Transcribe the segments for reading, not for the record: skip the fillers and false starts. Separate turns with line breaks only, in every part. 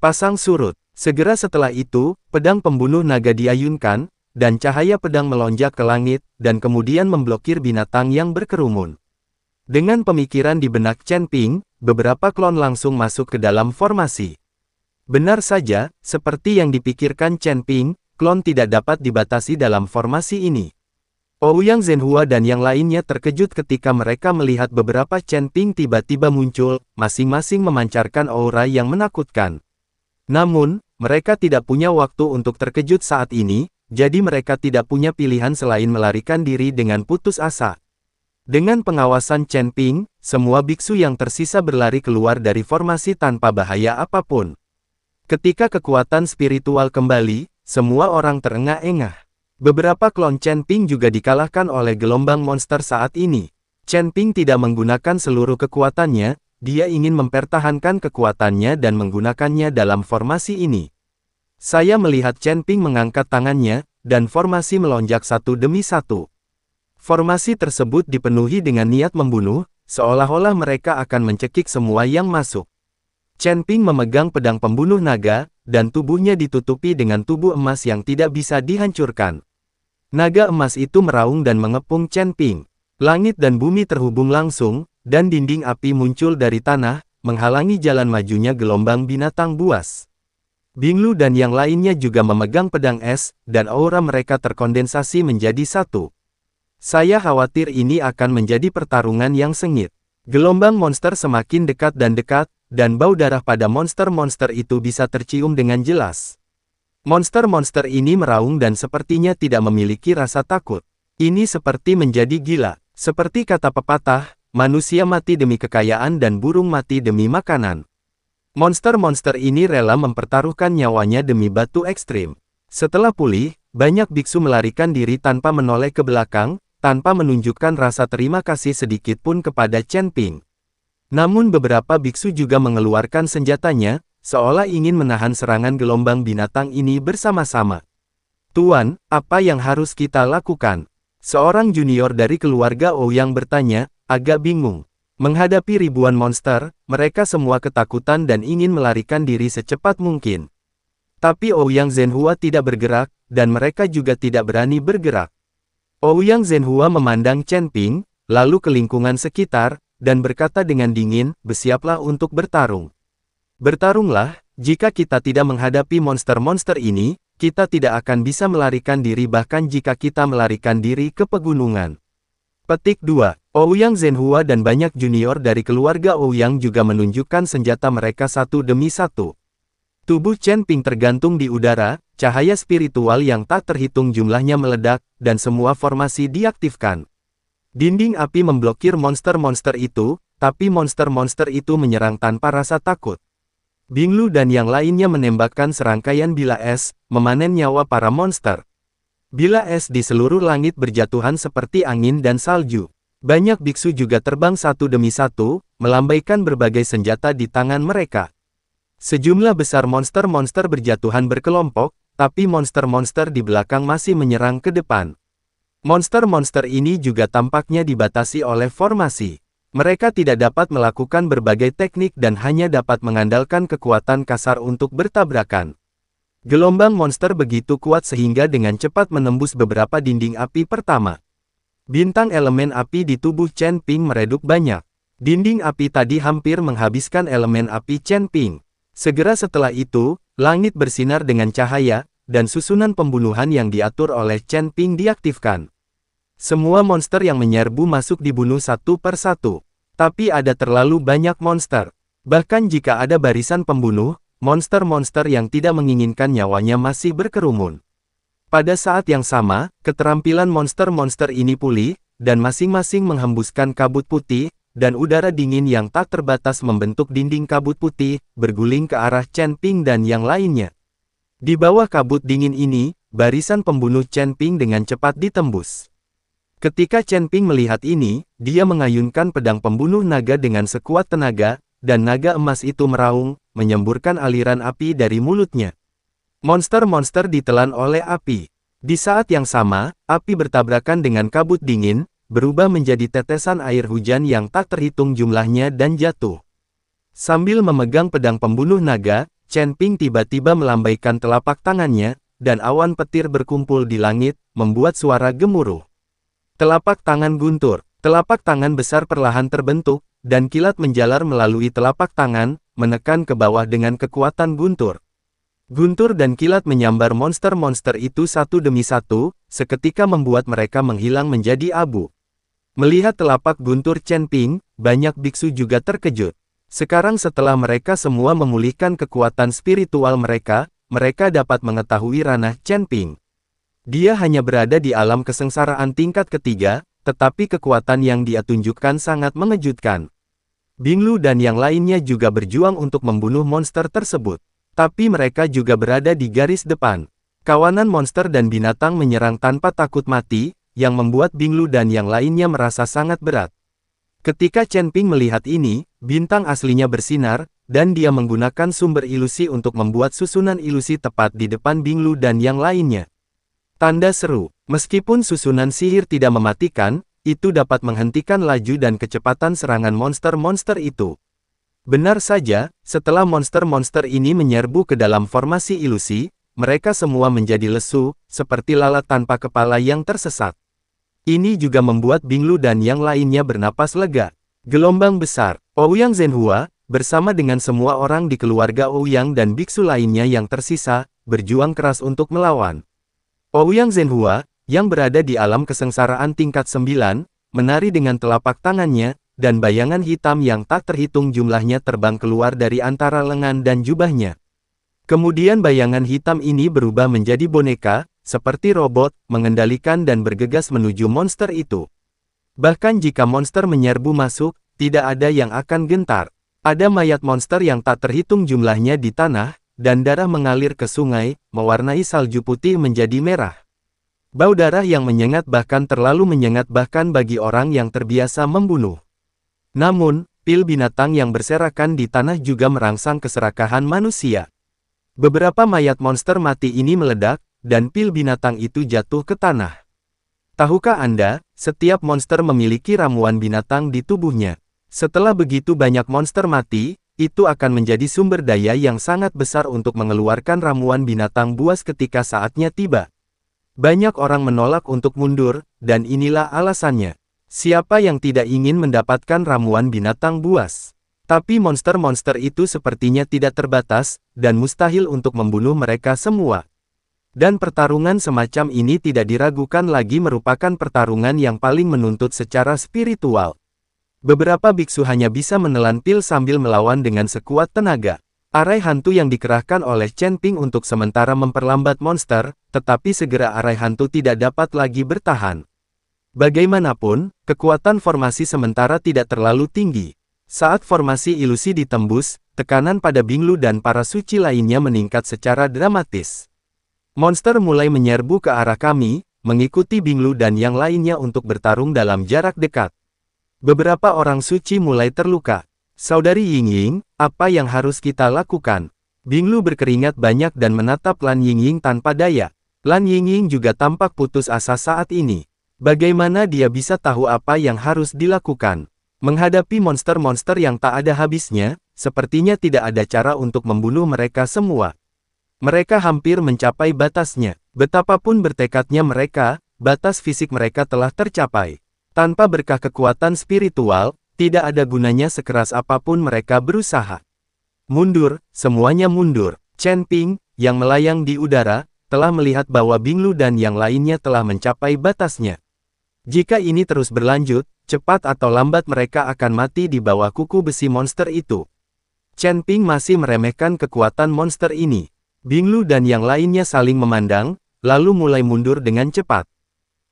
Pasang surut. Segera setelah itu, pedang pembunuh naga diayunkan, dan cahaya pedang melonjak ke langit, dan kemudian memblokir binatang yang berkerumun. Dengan pemikiran di benak Chen Ping, beberapa klon langsung masuk ke dalam formasi. Benar saja, seperti yang dipikirkan Chen Ping, klon tidak dapat dibatasi dalam formasi ini. Ouyang Zhenhua dan yang lainnya terkejut ketika mereka melihat beberapa Chen Ping tiba-tiba muncul, masing-masing memancarkan aura yang menakutkan. Namun, mereka tidak punya waktu untuk terkejut saat ini, jadi mereka tidak punya pilihan selain melarikan diri dengan putus asa. Dengan pengawasan Chen Ping, semua biksu yang tersisa berlari keluar dari formasi tanpa bahaya apapun. Ketika kekuatan spiritual kembali, semua orang terengah-engah. Beberapa klon Chen Ping juga dikalahkan oleh gelombang monster saat ini. Chen Ping tidak menggunakan seluruh kekuatannya, dia ingin mempertahankan kekuatannya dan menggunakannya dalam formasi ini. Saya melihat Chen Ping mengangkat tangannya, dan formasi melonjak satu demi satu. Formasi tersebut dipenuhi dengan niat membunuh, seolah-olah mereka akan mencekik semua yang masuk. Chen Ping memegang pedang pembunuh naga, dan tubuhnya ditutupi dengan tubuh emas yang tidak bisa dihancurkan. Naga emas itu meraung dan mengepung Chen Ping. Langit dan bumi terhubung langsung, dan dinding api muncul dari tanah, menghalangi jalan majunya gelombang binatang buas. Binglu dan yang lainnya juga memegang pedang es, dan aura mereka terkondensasi menjadi satu. Saya khawatir ini akan menjadi pertarungan yang sengit. Gelombang monster semakin dekat, dan bau darah pada monster-monster itu bisa tercium dengan jelas. Monster-monster ini meraung dan sepertinya tidak memiliki rasa takut. Ini seperti menjadi gila. Seperti kata pepatah, manusia mati demi kekayaan dan burung mati demi makanan. Monster-monster ini rela mempertaruhkan nyawanya demi batu ekstrim. Setelah pulih, banyak biksu melarikan diri tanpa menoleh ke belakang, tanpa menunjukkan rasa terima kasih sedikit pun kepada Chen Ping. Namun beberapa biksu juga mengeluarkan senjatanya, seolah ingin menahan serangan gelombang binatang ini bersama-sama. Tuan, apa yang harus kita lakukan? Seorang junior dari keluarga Ouyang bertanya, agak bingung. Menghadapi ribuan monster, mereka semua ketakutan dan ingin melarikan diri secepat mungkin. Tapi Ouyang Zhenhua tidak bergerak, dan mereka juga tidak berani bergerak. Ouyang Zhenhua memandang Chen Ping, lalu ke lingkungan sekitar, dan berkata dengan dingin, bersiaplah untuk bertarung. Bertarunglah, jika kita tidak menghadapi monster-monster ini, kita tidak akan bisa melarikan diri bahkan jika kita melarikan diri ke pegunungan. Petik 2. Ouyang Zhenhua dan banyak junior dari keluarga Ouyang juga menunjukkan senjata mereka satu demi satu. Tubuh Chen Ping tergantung di udara, cahaya spiritual yang tak terhitung jumlahnya meledak, dan semua formasi diaktifkan. Dinding api memblokir monster-monster itu, tapi monster-monster itu menyerang tanpa rasa takut. Binglu dan yang lainnya menembakkan serangkaian bila es, memanen nyawa para monster. Bila es di seluruh langit berjatuhan seperti angin dan salju. Banyak biksu juga terbang satu demi satu, melambaikan berbagai senjata di tangan mereka. Sejumlah besar monster-monster berjatuhan berkelompok, tapi monster-monster di belakang masih menyerang ke depan. Monster-monster ini juga tampaknya dibatasi oleh formasi. Mereka tidak dapat melakukan berbagai teknik dan hanya dapat mengandalkan kekuatan kasar untuk bertabrakan. Gelombang monster begitu kuat sehingga dengan cepat menembus beberapa dinding api pertama. Bintang elemen api di tubuh Chen Ping meredup banyak. Dinding api tadi hampir menghabiskan elemen api Chen Ping. Segera setelah itu, langit bersinar dengan cahaya, dan susunan pembunuhan yang diatur oleh Chen Ping diaktifkan. Semua monster yang menyerbu masuk dibunuh satu per satu. Tapi ada terlalu banyak monster. Bahkan jika ada barisan pembunuh, monster-monster yang tidak menginginkan nyawanya masih berkerumun. Pada saat yang sama, keterampilan monster-monster ini pulih, dan masing-masing menghembuskan kabut putih, dan udara dingin yang tak terbatas membentuk dinding kabut putih, berguling ke arah Chen Ping dan yang lainnya. Di bawah kabut dingin ini, barisan pembunuh Chen Ping dengan cepat ditembus. Ketika Chen Ping melihat ini, dia mengayunkan pedang pembunuh naga dengan sekuat tenaga, dan naga emas itu meraung, menyemburkan aliran api dari mulutnya. Monster-monster ditelan oleh api. Di saat yang sama, api bertabrakan dengan kabut dingin, berubah menjadi tetesan air hujan yang tak terhitung jumlahnya dan jatuh. Sambil memegang pedang pembunuh naga, Chen Ping tiba-tiba melambaikan telapak tangannya, dan awan petir berkumpul di langit, membuat suara gemuruh. Telapak tangan guntur, telapak tangan besar perlahan terbentuk, dan kilat menjalar melalui telapak tangan, menekan ke bawah dengan kekuatan guntur. Guntur dan kilat menyambar monster-monster itu satu demi satu, seketika membuat mereka menghilang menjadi abu. Melihat telapak guntur Chen Ping, banyak biksu juga terkejut. Sekarang setelah mereka semua memulihkan kekuatan spiritual mereka, mereka dapat mengetahui ranah Chen Ping. Dia hanya berada di alam kesengsaraan tingkat ketiga, tetapi kekuatan yang dia tunjukkan sangat mengejutkan. Binglu dan yang lainnya juga berjuang untuk membunuh monster tersebut. Tapi mereka juga berada di garis depan. Kawanan monster dan binatang menyerang tanpa takut mati, yang membuat Binglu dan yang lainnya merasa sangat berat. Ketika Chen Ping melihat ini, bintang aslinya bersinar, dan dia menggunakan sumber ilusi untuk membuat susunan ilusi tepat di depan Binglu dan yang lainnya. Tanda seru, meskipun susunan sihir tidak mematikan, itu dapat menghentikan laju dan kecepatan serangan monster-monster itu. Benar saja, setelah monster-monster ini menyerbu ke dalam formasi ilusi, mereka semua menjadi lesu, seperti lalat tanpa kepala yang tersesat. Ini juga membuat Binglu dan yang lainnya bernapas lega. Gelombang besar, Ouyang Zhenhua, bersama dengan semua orang di keluarga Ouyang dan biksu lainnya yang tersisa, berjuang keras untuk melawan. Ouyang Zhenhua, yang berada di alam kesengsaraan tingkat 9, menari dengan telapak tangannya, dan bayangan hitam yang tak terhitung jumlahnya terbang keluar dari antara lengan dan jubahnya. Kemudian bayangan hitam ini berubah menjadi boneka, seperti robot, mengendalikan dan bergegas menuju monster itu. Bahkan jika monster menyerbu masuk, tidak ada yang akan gentar. Ada mayat monster yang tak terhitung jumlahnya di tanah, dan darah mengalir ke sungai, mewarnai salju putih menjadi merah. Bau darah yang menyengat bahkan terlalu menyengat bahkan bagi orang yang terbiasa membunuh. Namun, pil binatang yang berserakan di tanah juga merangsang keserakahan manusia. Beberapa mayat monster mati ini meledak, dan pil binatang itu jatuh ke tanah. Tahukah Anda, setiap monster memiliki ramuan binatang di tubuhnya. Setelah begitu banyak monster mati, itu akan menjadi sumber daya yang sangat besar untuk mengeluarkan ramuan binatang buas ketika saatnya tiba. Banyak orang menolak untuk mundur, dan inilah alasannya. Siapa yang tidak ingin mendapatkan ramuan binatang buas? Tapi monster-monster itu sepertinya tidak terbatas, dan mustahil untuk membunuh mereka semua. Dan pertarungan semacam ini tidak diragukan lagi merupakan pertarungan yang paling menuntut secara spiritual. Beberapa biksu hanya bisa menelan pil sambil melawan dengan sekuat tenaga. Arai hantu yang dikerahkan oleh Chen Ping untuk sementara memperlambat monster, tetapi segera arai hantu tidak dapat lagi bertahan. Bagaimanapun, kekuatan formasi sementara tidak terlalu tinggi. Saat formasi ilusi ditembus, tekanan pada Binglu dan para suci lainnya meningkat secara dramatis. Monster mulai menyerbu ke arah kami, mengikuti Binglu dan yang lainnya untuk bertarung dalam jarak dekat. Beberapa orang suci mulai terluka. Saudari Yingying, apa yang harus kita lakukan? Binglu berkeringat banyak dan menatap Lan Yingying tanpa daya. Lan Yingying juga tampak putus asa saat ini. Bagaimana dia bisa tahu apa yang harus dilakukan? Menghadapi monster-monster yang tak ada habisnya, sepertinya tidak ada cara untuk membunuh mereka semua. Mereka hampir mencapai batasnya. Betapapun bertekadnya mereka, batas fisik mereka telah tercapai. Tanpa berkah kekuatan spiritual, tidak ada gunanya sekeras apapun mereka berusaha. Mundur, semuanya mundur. Chen Ping, yang melayang di udara, telah melihat bahwa Binglu dan yang lainnya telah mencapai batasnya. Jika ini terus berlanjut, cepat atau lambat mereka akan mati di bawah kuku besi monster itu. Chen Ping masih meremehkan kekuatan monster ini. Binglu dan yang lainnya saling memandang, lalu mulai mundur dengan cepat.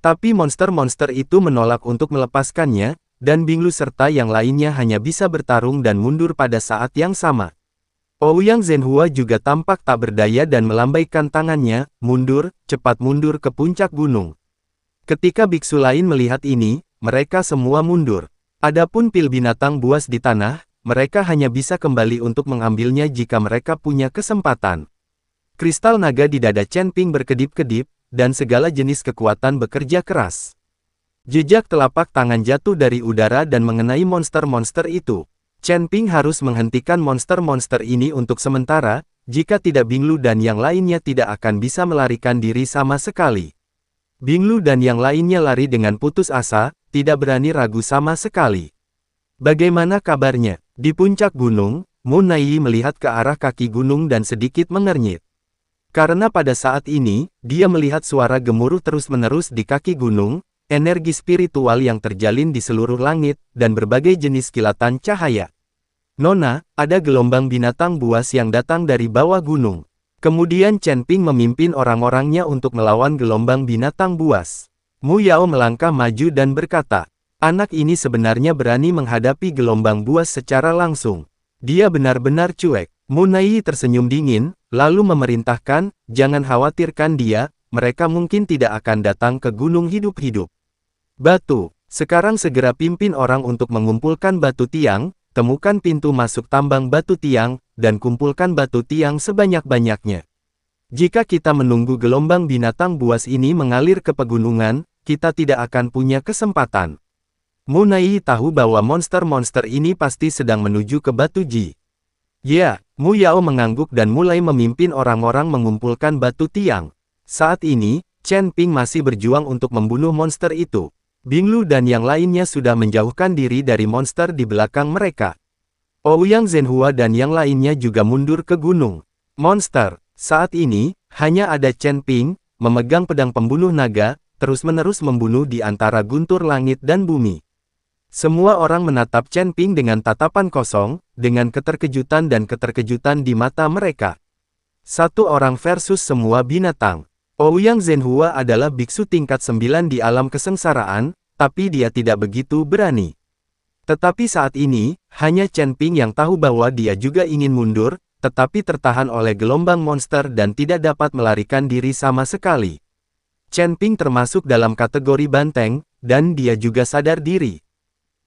Tapi monster-monster itu menolak untuk melepaskannya, dan Binglu serta yang lainnya hanya bisa bertarung dan mundur pada saat yang sama. Ouyang Zhenhua juga tampak tak berdaya dan melambaikan tangannya, mundur, cepat mundur ke puncak gunung. Ketika biksu lain melihat ini, mereka semua mundur. Adapun pil binatang buas di tanah, mereka hanya bisa kembali untuk mengambilnya jika mereka punya kesempatan. Kristal naga di dada Chen Ping berkedip-kedip, dan segala jenis kekuatan bekerja keras. Jejak telapak tangan jatuh dari udara dan mengenai monster-monster itu. Chen Ping harus menghentikan monster-monster ini untuk sementara, jika tidak Binglu dan yang lainnya tidak akan bisa melarikan diri sama sekali. Binglu dan yang lainnya lari dengan putus asa, tidak berani ragu sama sekali. Bagaimana kabarnya? Di puncak gunung, Mu Naiyi melihat ke arah kaki gunung dan sedikit mengernyit. Karena pada saat ini, dia melihat suara gemuruh terus-menerus di kaki gunung, energi spiritual yang terjalin di seluruh langit, dan berbagai jenis kilatan cahaya. Nona, ada gelombang binatang buas yang datang dari bawah gunung. Kemudian Chen Ping memimpin orang-orangnya untuk melawan gelombang binatang buas. Mu Yao melangkah maju dan berkata, anak ini sebenarnya berani menghadapi gelombang buas secara langsung. Dia benar-benar cuek. Mu Naiyi tersenyum dingin, lalu memerintahkan, jangan khawatirkan dia, mereka mungkin tidak akan datang ke gunung hidup-hidup. Batu, sekarang segera pimpin orang untuk mengumpulkan batu tiang, temukan pintu masuk tambang batu tiang, dan kumpulkan batu tiang sebanyak-banyaknya. Jika kita menunggu gelombang binatang buas ini mengalir ke pegunungan, kita tidak akan punya kesempatan. Mu Naiyi tahu bahwa monster-monster ini pasti sedang menuju ke batu ji. Ya, Mu Yao mengangguk dan mulai memimpin orang-orang mengumpulkan batu tiang. Saat ini, Chen Ping masih berjuang untuk membunuh monster itu. Binglu dan yang lainnya sudah menjauhkan diri dari monster di belakang mereka. Ouyang Zhenhua dan yang lainnya juga mundur ke gunung. Monster, saat ini, hanya ada Chen Ping, memegang pedang pembunuh naga, terus-menerus membunuh di antara guntur langit dan bumi. Semua orang menatap Chen Ping dengan tatapan kosong, dengan keterkejutan dan keterkejutan di mata mereka. Satu orang versus semua binatang. Ouyang Zhenhua adalah biksu tingkat 9 di alam kesengsaraan, tapi dia tidak begitu berani. Tetapi saat ini, hanya Chen Ping yang tahu bahwa dia juga ingin mundur, tetapi tertahan oleh gelombang monster dan tidak dapat melarikan diri sama sekali. Chen Ping termasuk dalam kategori banteng, dan dia juga sadar diri.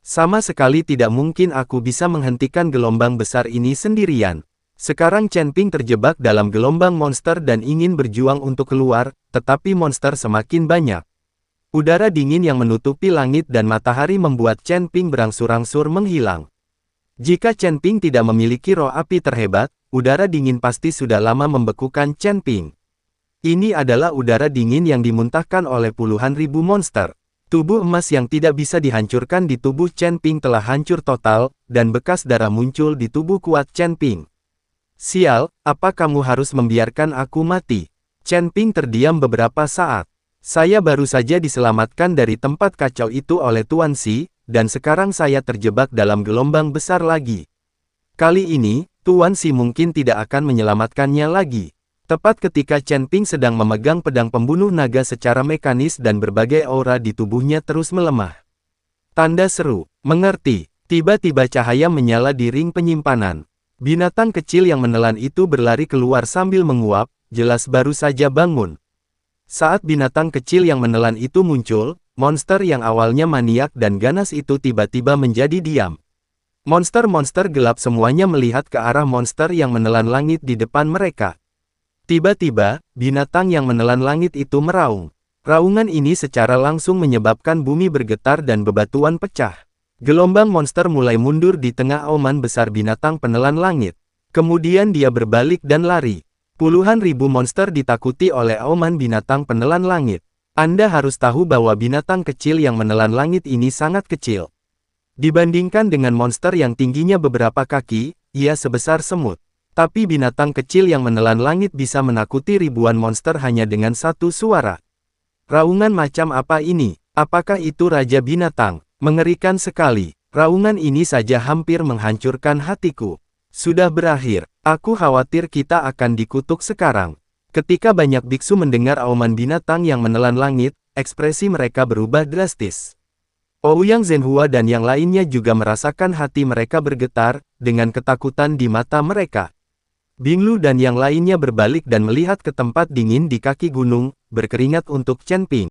Sama sekali tidak mungkin aku bisa menghentikan gelombang besar ini sendirian. Sekarang Chen Ping terjebak dalam gelombang monster dan ingin berjuang untuk keluar, tetapi monster semakin banyak. Udara dingin yang menutupi langit dan matahari membuat Chen Ping berangsur-angsur menghilang. Jika Chen Ping tidak memiliki roh api terhebat, udara dingin pasti sudah lama membekukan Chen Ping. Ini adalah udara dingin yang dimuntahkan oleh puluhan ribu monster. Tubuh emas yang tidak bisa dihancurkan di tubuh Chen Ping telah hancur total, dan bekas darah muncul di tubuh kuat Chen Ping. Sial, apa kamu harus membiarkan aku mati? Chen Ping terdiam beberapa saat. Saya baru saja diselamatkan dari tempat kacau itu oleh Tuan Xi, dan sekarang saya terjebak dalam gelombang besar lagi. Kali ini, Tuan Xi mungkin tidak akan menyelamatkannya lagi. Tepat ketika Chen Ping sedang memegang pedang pembunuh naga secara mekanis dan berbagai aura di tubuhnya terus melemah. Tanda seru, mengerti. Tiba-tiba cahaya menyala di ring penyimpanan. Binatang kecil yang menelan itu berlari keluar sambil menguap, jelas baru saja bangun. Saat binatang kecil yang menelan itu muncul, monster yang awalnya maniak dan ganas itu tiba-tiba menjadi diam. Monster-monster gelap semuanya melihat ke arah monster yang menelan langit di depan mereka. Tiba-tiba, binatang yang menelan langit itu meraung. Raungan ini secara langsung menyebabkan bumi bergetar dan bebatuan pecah. Gelombang monster mulai mundur di tengah auman besar binatang penelan langit. Kemudian dia berbalik dan lari. Puluhan ribu monster ditakuti oleh auman binatang penelan langit. Anda harus tahu bahwa binatang kecil yang menelan langit ini sangat kecil. Dibandingkan dengan monster yang tingginya beberapa kaki, ia sebesar semut. Tapi binatang kecil yang menelan langit bisa menakuti ribuan monster hanya dengan satu suara. Raungan macam apa ini? Apakah itu Raja Binatang? Mengerikan sekali. Raungan ini saja hampir menghancurkan hatiku. Sudah berakhir. Aku khawatir kita akan dikutuk sekarang. Ketika banyak biksu mendengar auman binatang yang menelan langit, ekspresi mereka berubah drastis. Ouyang Zhenhua dan yang lainnya juga merasakan hati mereka bergetar, dengan ketakutan di mata mereka. Binglu dan yang lainnya berbalik dan melihat ke tempat dingin di kaki gunung, berkeringat untuk Chen Ping.